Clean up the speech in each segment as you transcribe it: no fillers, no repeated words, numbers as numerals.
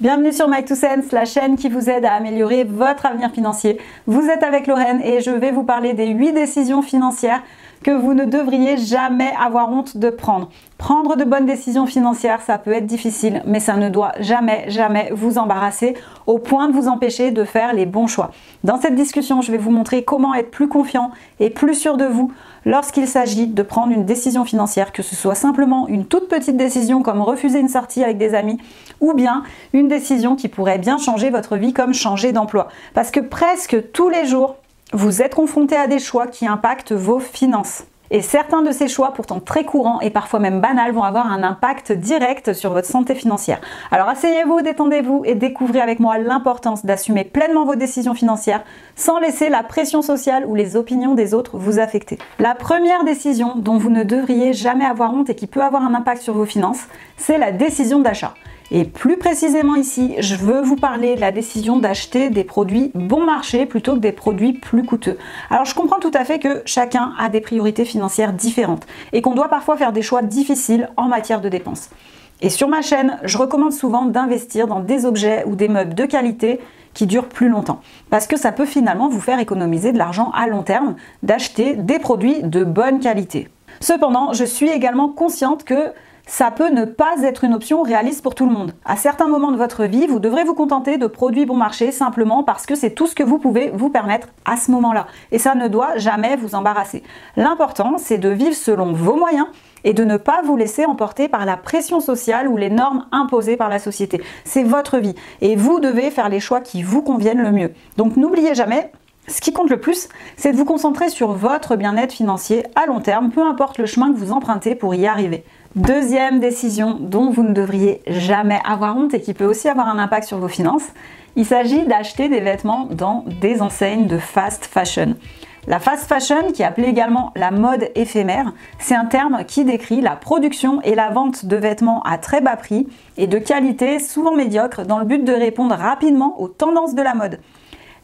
Bienvenue sur Mike 2 Cents, la chaîne qui vous aide à améliorer votre avenir financier. Vous êtes avec Lorraine et je vais vous parler des 8 décisions financières que vous ne devriez jamais avoir honte de prendre. Prendre de bonnes décisions financières, ça peut être difficile, mais ça ne doit jamais vous embarrasser au point de vous empêcher de faire les bons choix. Dans cette discussion, je vais vous montrer comment être plus confiant et plus sûr de vous lorsqu'il s'agit de prendre une décision financière, que ce soit simplement une toute petite décision comme refuser une sortie avec des amis, ou bien une décision qui pourrait bien changer votre vie comme changer d'emploi. Parce que presque tous les jours, vous êtes confronté à des choix qui impactent vos finances. Et certains de ces choix, pourtant très courants et parfois même banals, vont avoir un impact direct sur votre santé financière. Alors asseyez-vous, détendez-vous et découvrez avec moi l'importance d'assumer pleinement vos décisions financières sans laisser la pression sociale ou les opinions des autres vous affecter. La première décision dont vous ne devriez jamais avoir honte et qui peut avoir un impact sur vos finances, c'est la décision d'achat. Et plus précisément ici, je veux vous parler de la décision d'acheter des produits bon marché plutôt que des produits plus coûteux. Alors je comprends tout à fait que chacun a des priorités financières différentes et qu'on doit parfois faire des choix difficiles en matière de dépenses. Et sur ma chaîne, je recommande souvent d'investir dans des objets ou des meubles de qualité qui durent plus longtemps. Parce que ça peut finalement vous faire économiser de l'argent à long terme d'acheter des produits de bonne qualité. Cependant, je suis également consciente que ça peut ne pas être une option réaliste pour tout le monde. À certains moments de votre vie, vous devrez vous contenter de produits bon marché simplement parce que c'est tout ce que vous pouvez vous permettre à ce moment-là. Et ça ne doit jamais vous embarrasser. L'important, c'est de vivre selon vos moyens et de ne pas vous laisser emporter par la pression sociale ou les normes imposées par la société. C'est votre vie et vous devez faire les choix qui vous conviennent le mieux. Donc n'oubliez jamais, ce qui compte le plus, c'est de vous concentrer sur votre bien-être financier à long terme, peu importe le chemin que vous empruntez pour y arriver. Deuxième décision dont vous ne devriez jamais avoir honte et qui peut aussi avoir un impact sur vos finances, il s'agit d'acheter des vêtements dans des enseignes de fast fashion. La fast fashion, qui est appelée également la mode éphémère, c'est un terme qui décrit la production et la vente de vêtements à très bas prix et de qualité souvent médiocre dans le but de répondre rapidement aux tendances de la mode.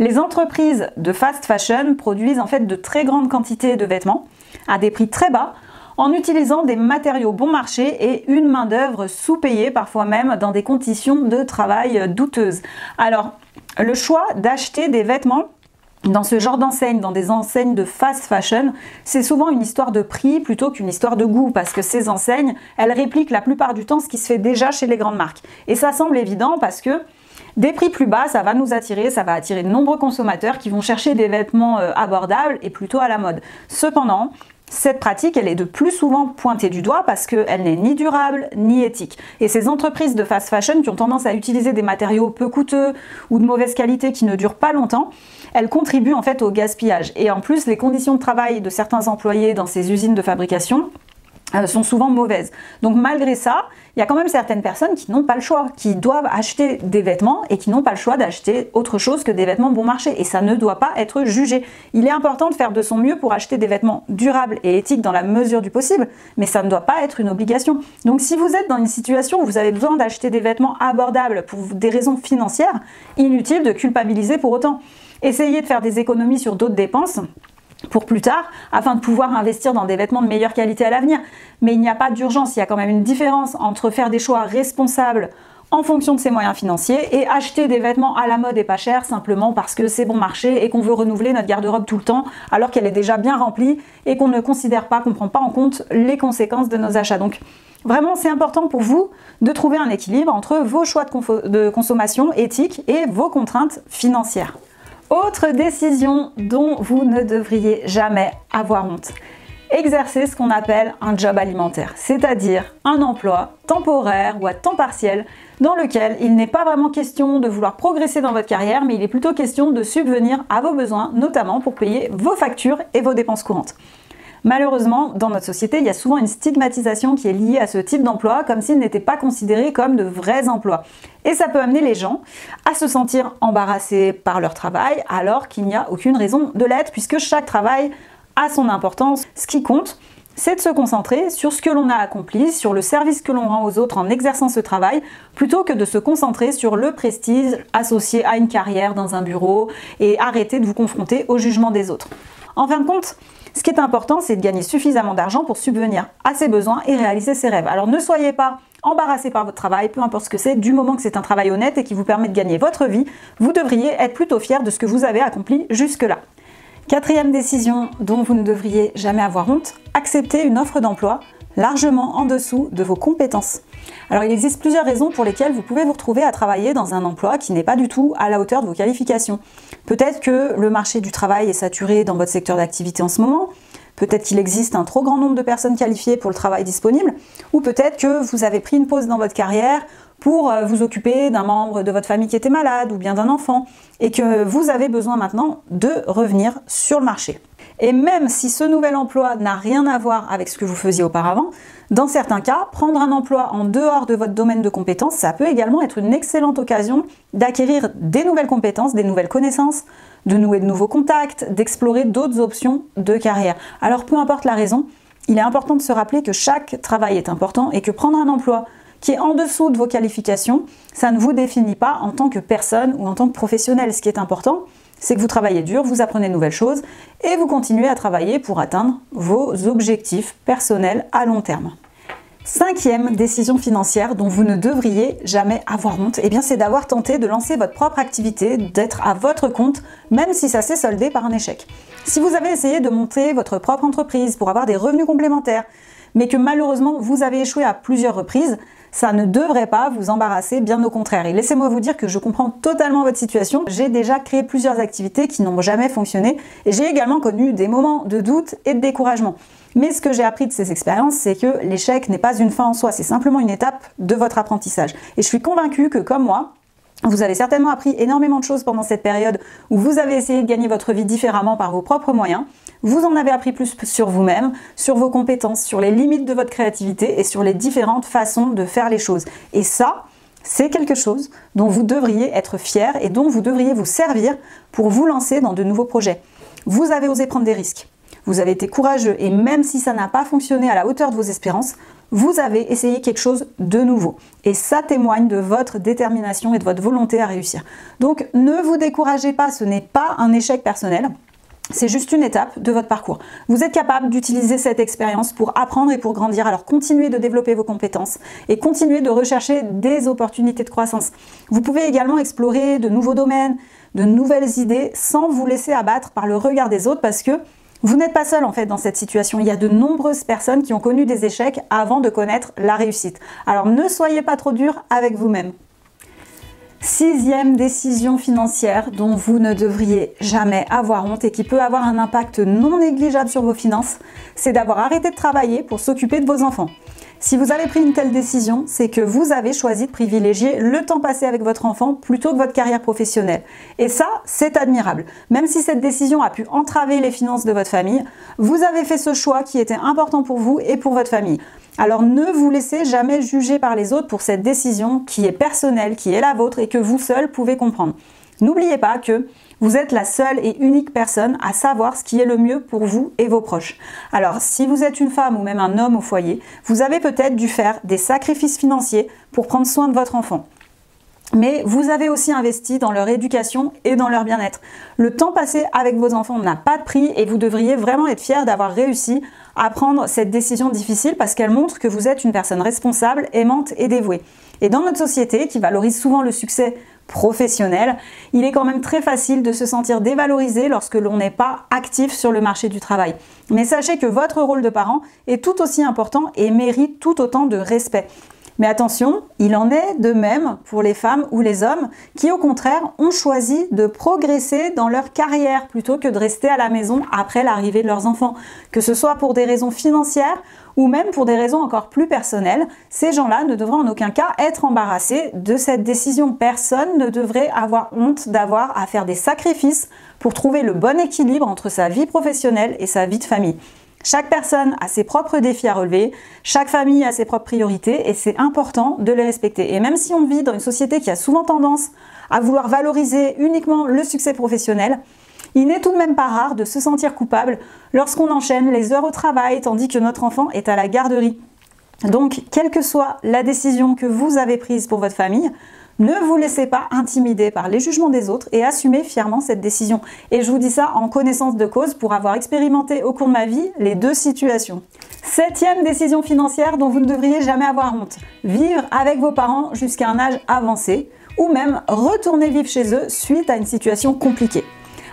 Les entreprises de fast fashion produisent en fait de très grandes quantités de vêtements à des prix très bas en utilisant des matériaux bon marché et une main-d'œuvre sous-payée, parfois même dans des conditions de travail douteuses. Alors, le choix d'acheter des vêtements dans ce genre d'enseigne, dans des enseignes de fast fashion, c'est souvent une histoire de prix plutôt qu'une histoire de goût, parce que ces enseignes, elles répliquent la plupart du temps ce qui se fait déjà chez les grandes marques. Et ça semble évident parce que des prix plus bas, ça va nous attirer, ça va attirer de nombreux consommateurs qui vont chercher des vêtements abordables et plutôt à la mode. Cependant, cette pratique, elle est de plus souvent pointée du doigt parce qu'elle n'est ni durable ni éthique. Et ces entreprises de fast fashion qui ont tendance à utiliser des matériaux peu coûteux ou de mauvaise qualité qui ne durent pas longtemps, elles contribuent en fait au gaspillage. Et en plus, les conditions de travail de certains employés dans ces usines de fabrication sont souvent mauvaises. Donc malgré ça, il y a quand même certaines personnes qui n'ont pas le choix, qui doivent acheter des vêtements et qui n'ont pas le choix d'acheter autre chose que des vêtements bon marché. Et ça ne doit pas être jugé. Il est important de faire de son mieux pour acheter des vêtements durables et éthiques dans la mesure du possible, mais ça ne doit pas être une obligation. Donc si vous êtes dans une situation où vous avez besoin d'acheter des vêtements abordables pour des raisons financières, inutile de culpabiliser pour autant. Essayez de faire des économies sur d'autres dépenses pour plus tard, afin de pouvoir investir dans des vêtements de meilleure qualité à l'avenir. Mais il n'y a pas d'urgence, il y a quand même une différence entre faire des choix responsables en fonction de ses moyens financiers et acheter des vêtements à la mode et pas cher simplement parce que c'est bon marché et qu'on veut renouveler notre garde-robe tout le temps alors qu'elle est déjà bien remplie et qu'on ne considère pas, qu'on ne prend pas en compte les conséquences de nos achats. Donc vraiment, c'est important pour vous de trouver un équilibre entre vos choix de consommation éthique et vos contraintes financières. Autre décision dont vous ne devriez jamais avoir honte. Exercer ce qu'on appelle un job alimentaire, c'est-à-dire un emploi temporaire ou à temps partiel dans lequel il n'est pas vraiment question de vouloir progresser dans votre carrière, mais il est plutôt question de subvenir à vos besoins, notamment pour payer vos factures et vos dépenses courantes. Malheureusement, dans notre société, il y a souvent une stigmatisation qui est liée à ce type d'emploi, comme s'ils n'étaient pas considérés comme de vrais emplois. Et ça peut amener les gens à se sentir embarrassés par leur travail, alors qu'il n'y a aucune raison de l'être, puisque chaque travail a son importance. Ce qui compte, c'est de se concentrer sur ce que l'on a accompli, sur le service que l'on rend aux autres en exerçant ce travail, plutôt que de se concentrer sur le prestige associé à une carrière dans un bureau et arrêter de vous confronter au jugement des autres. En fin de compte, Ce qui est important, c'est de gagner suffisamment d'argent pour subvenir à ses besoins et réaliser ses rêves. Alors ne soyez pas embarrassé par votre travail, peu importe ce que c'est, du moment que c'est un travail honnête et qui vous permet de gagner votre vie, vous devriez être plutôt fier de ce que vous avez accompli jusque-là. Quatrième décision dont vous ne devriez jamais avoir honte, accepter une offre d'emploi largement en dessous de vos compétences. Alors il existe plusieurs raisons pour lesquelles vous pouvez vous retrouver à travailler dans un emploi qui n'est pas du tout à la hauteur de vos qualifications. Peut-être que le marché du travail est saturé dans votre secteur d'activité en ce moment, peut-être qu'il existe un trop grand nombre de personnes qualifiées pour le travail disponible, ou peut-être que vous avez pris une pause dans votre carrière pour vous occuper d'un membre de votre famille qui était malade ou bien d'un enfant, et que vous avez besoin maintenant de revenir sur le marché. Et même si ce nouvel emploi n'a rien à voir avec ce que vous faisiez auparavant, dans certains cas, prendre un emploi en dehors de votre domaine de compétences, ça peut également être une excellente occasion d'acquérir des nouvelles compétences, des nouvelles connaissances, de nouer de nouveaux contacts, d'explorer d'autres options de carrière. Alors peu importe la raison, il est important de se rappeler que chaque travail est important et que prendre un emploi qui est en dessous de vos qualifications, ça ne vous définit pas en tant que personne ou en tant que professionnel. Ce qui est important, c'est que vous travaillez dur, vous apprenez de nouvelles choses et vous continuez à travailler pour atteindre vos objectifs personnels à long terme. Cinquième décision financière dont vous ne devriez jamais avoir honte, eh bien c'est d'avoir tenté de lancer votre propre activité, d'être à votre compte, même si ça s'est soldé par un échec. Si vous avez essayé de monter votre propre entreprise pour avoir des revenus complémentaires, mais que malheureusement vous avez échoué à plusieurs reprises, ça ne devrait pas vous embarrasser, bien au contraire. Et laissez-moi vous dire que je comprends totalement votre situation. J'ai déjà créé plusieurs activités qui n'ont jamais fonctionné et j'ai également connu des moments de doute et de découragement. Mais ce que j'ai appris de ces expériences, c'est que l'échec n'est pas une fin en soi, c'est simplement une étape de votre apprentissage. Et je suis convaincue que comme moi, vous avez certainement appris énormément de choses pendant cette période où vous avez essayé de gagner votre vie différemment par vos propres moyens. Vous en avez appris plus sur vous-même, sur vos compétences, sur les limites de votre créativité et sur les différentes façons de faire les choses. Et ça, c'est quelque chose dont vous devriez être fier et dont vous devriez vous servir pour vous lancer dans de nouveaux projets. Vous avez osé prendre des risques. Vous avez été courageux et même si ça n'a pas fonctionné à la hauteur de vos espérances, vous avez essayé quelque chose de nouveau. Et ça témoigne de votre détermination et de votre volonté à réussir. Donc ne vous découragez pas, ce n'est pas un échec personnel. C'est juste une étape de votre parcours. Vous êtes capable d'utiliser cette expérience pour apprendre et pour grandir. Alors continuez de développer vos compétences et continuez de rechercher des opportunités de croissance. Vous pouvez également explorer de nouveaux domaines, de nouvelles idées sans vous laisser abattre par le regard des autres parce que vous n'êtes pas seul en fait dans cette situation. Il y a de nombreuses personnes qui ont connu des échecs avant de connaître la réussite. Alors ne soyez pas trop dur avec vous-même. Sixième décision financière dont vous ne devriez jamais avoir honte et qui peut avoir un impact non négligeable sur vos finances, c'est d'avoir arrêté de travailler pour s'occuper de vos enfants. Si vous avez pris une telle décision, c'est que vous avez choisi de privilégier le temps passé avec votre enfant plutôt que votre carrière professionnelle. Et ça, c'est admirable. Même si cette décision a pu entraver les finances de votre famille, vous avez fait ce choix qui était important pour vous et pour votre famille. Alors ne vous laissez jamais juger par les autres pour cette décision qui est personnelle, qui est la vôtre et que vous seul pouvez comprendre. N'oubliez pas que vous êtes la seule et unique personne à savoir ce qui est le mieux pour vous et vos proches. Alors, si vous êtes une femme ou même un homme au foyer, vous avez peut-être dû faire des sacrifices financiers pour prendre soin de votre enfant. Mais vous avez aussi investi dans leur éducation et dans leur bien-être. Le temps passé avec vos enfants n'a pas de prix et vous devriez vraiment être fiers d'avoir réussi à prendre cette décision difficile parce qu'elle montre que vous êtes une personne responsable, aimante et dévouée. Et dans notre société, qui valorise souvent le succès professionnel, il est quand même très facile de se sentir dévalorisé lorsque l'on n'est pas actif sur le marché du travail. Mais sachez que votre rôle de parent est tout aussi important et mérite tout autant de respect. Mais attention, il en est de même pour les femmes ou les hommes qui au contraire ont choisi de progresser dans leur carrière plutôt que de rester à la maison après l'arrivée de leurs enfants. Que ce soit pour des raisons financières ou même pour des raisons encore plus personnelles, ces gens-là ne devraient en aucun cas être embarrassés de cette décision. Personne ne devrait avoir honte d'avoir à faire des sacrifices pour trouver le bon équilibre entre sa vie professionnelle et sa vie de famille. Chaque personne a ses propres défis à relever, chaque famille a ses propres priorités et c'est important de les respecter. Et même si on vit dans une société qui a souvent tendance à vouloir valoriser uniquement le succès professionnel, il n'est tout de même pas rare de se sentir coupable lorsqu'on enchaîne les heures au travail tandis que notre enfant est à la garderie. Donc, quelle que soit la décision que vous avez prise pour votre famille, Ne vous laissez pas intimider par les jugements des autres et assumez fièrement cette décision. Et je vous dis ça en connaissance de cause pour avoir expérimenté au cours de ma vie les deux situations. 7e décision financière dont vous ne devriez jamais avoir honte. Vivre avec vos parents jusqu'à un âge avancé ou même retourner vivre chez eux suite à une situation compliquée.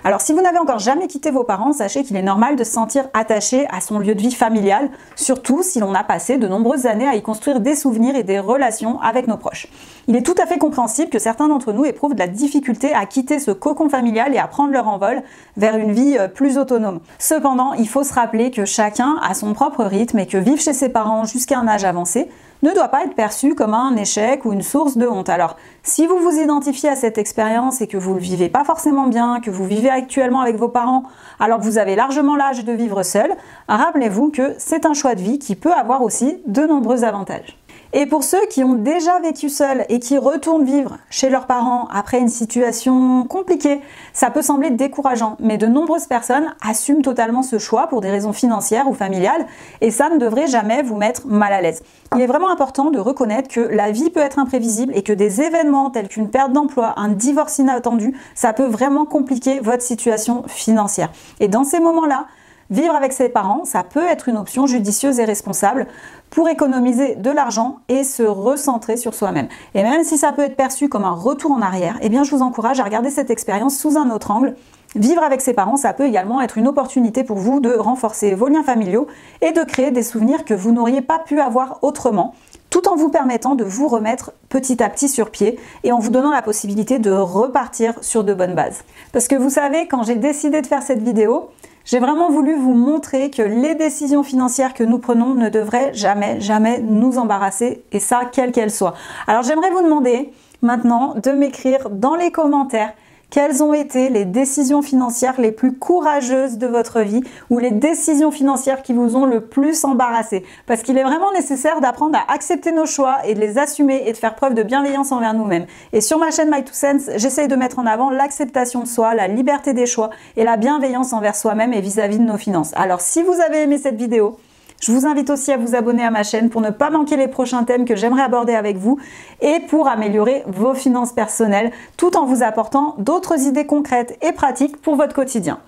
Alors si vous n'avez encore jamais quitté vos parents, sachez qu'il est normal de se sentir attaché à son lieu de vie familial, surtout si l'on a passé de nombreuses années à y construire des souvenirs et des relations avec nos proches. Il est tout à fait compréhensible que certains d'entre nous éprouvent de la difficulté à quitter ce cocon familial et à prendre leur envol vers une vie plus autonome. Cependant, il faut se rappeler que chacun a son propre rythme et que vivre chez ses parents jusqu'à un âge avancé ne doit pas être perçu comme un échec ou une source de honte. Alors, si vous vous identifiez à cette expérience et que vous ne le vivez pas forcément bien, que vous vivez actuellement avec vos parents alors que vous avez largement l'âge de vivre seul, rappelez-vous que c'est un choix de vie qui peut avoir aussi de nombreux avantages. Et pour ceux qui ont déjà vécu seuls et qui retournent vivre chez leurs parents après une situation compliquée, ça peut sembler décourageant, mais de nombreuses personnes assument totalement ce choix pour des raisons financières ou familiales et ça ne devrait jamais vous mettre mal à l'aise. Il est vraiment important de reconnaître que la vie peut être imprévisible et que des événements tels qu'une perte d'emploi, un divorce inattendu, ça peut vraiment compliquer votre situation financière. Et dans ces moments-là, vivre avec ses parents, ça peut être une option judicieuse et responsable pour économiser de l'argent et se recentrer sur soi-même. Et même si ça peut être perçu comme un retour en arrière, eh bien je vous encourage à regarder cette expérience sous un autre angle. Vivre avec ses parents, ça peut également être une opportunité pour vous de renforcer vos liens familiaux et de créer des souvenirs que vous n'auriez pas pu avoir autrement, tout en vous permettant de vous remettre petit à petit sur pied et en vous donnant la possibilité de repartir sur de bonnes bases. Parce que vous savez, quand j'ai décidé de faire cette vidéo, j'ai vraiment voulu vous montrer que les décisions financières que nous prenons ne devraient jamais nous embarrasser, et ça, quelle qu'elle soit. Alors j'aimerais vous demander maintenant de m'écrire dans les commentaires quelles ont été les décisions financières les plus courageuses de votre vie ou les décisions financières qui vous ont le plus embarrassé. Parce qu'il est vraiment nécessaire d'apprendre à accepter nos choix et de les assumer et de faire preuve de bienveillance envers nous-mêmes. Et sur ma chaîne My 2 Cents, j'essaye de mettre en avant l'acceptation de soi, la liberté des choix et la bienveillance envers soi-même et vis-à-vis de nos finances. Alors si vous avez aimé cette vidéo, je vous invite aussi à vous abonner à ma chaîne pour ne pas manquer les prochains thèmes que j'aimerais aborder avec vous et pour améliorer vos finances personnelles tout en vous apportant d'autres idées concrètes et pratiques pour votre quotidien.